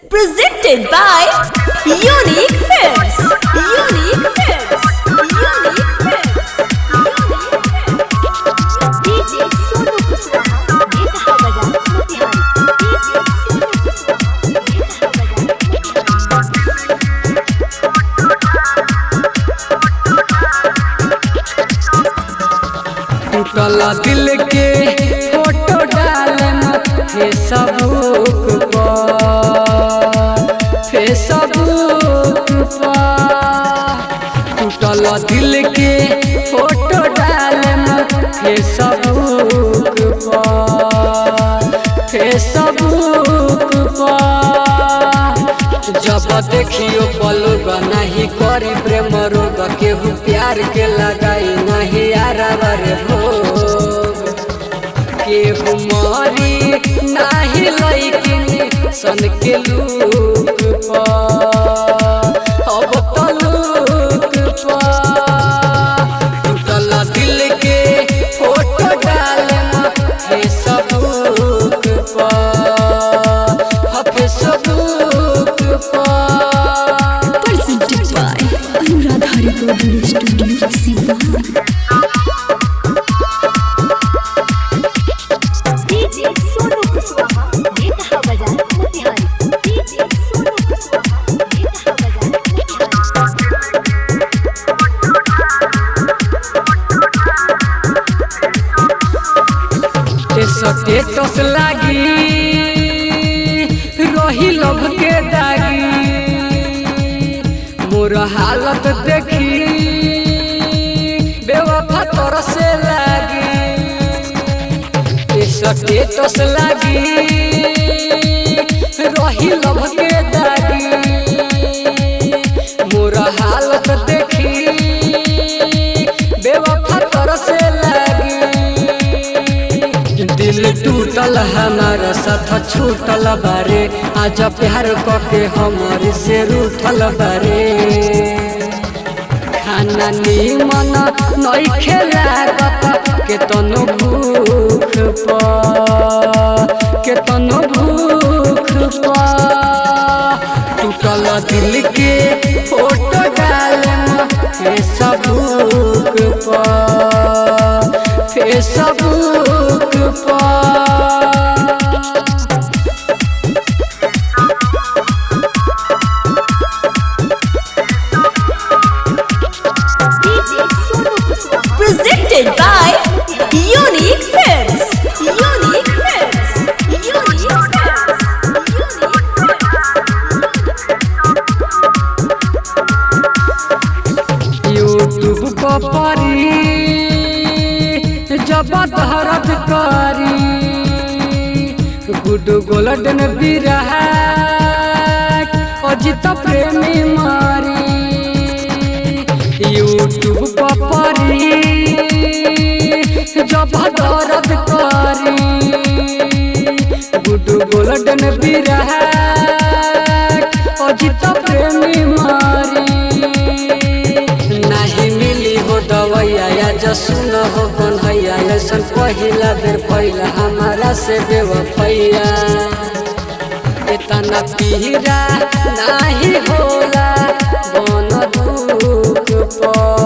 Presented by Unique Films. Unique Films. Unique Films. DJ Sonu Kuswaha, Gita Baja, Motihari. DJ Sonu Kuswaha, Gita Baja, टूटल दिल के photo डालम Facebook पर टूटल दिल के फोटो डालम फेसबुक पर जब देखियो पलोग नहीं करी प्रेम रोग केहू प्यार के लगाई नहीं आरावर भोग केहू मरी नहीं लइकिन सन के लूक अब तो लूक टूटल दिल के फोटो डालम Facebook presented by Anuradha Recording Studio, Sivan. DJ Sonu Kuswaha, Gita Baja, Motihari. DJ Sonu Kuswaha, Gita Baja, Motihari. Status लागी रही लभ के दागी मोर हालत देखी बेवफा तोर से लागी स्टेटस लागी रही लभ के दागी मोर हालत देखी बेवफा तोर से लागी दिल टूटल हमारा साथ छूटल बारे आज प्यार करके हमारे से रूठल बारे खाना निमन नहीं खेला के तनो भूख टूटल दिल के फोटो डालम फेसबुक पर Presented by Unique Films. Unique Films. Unique Films. YouTube को परी जब धरत करी गुड गोल्डन विराट अजित प्रेमी मारी यूट्यूब को परी जब धरत करी गुड गोल्डन विराट अजित प्रेमी मारी नहीं मिली हो दवैया या जसुन हो कन्हैया ऐसन पहिला बेर पहिला हमारा से बेवफैया इतना पीरा नहीं होला बन दुख पर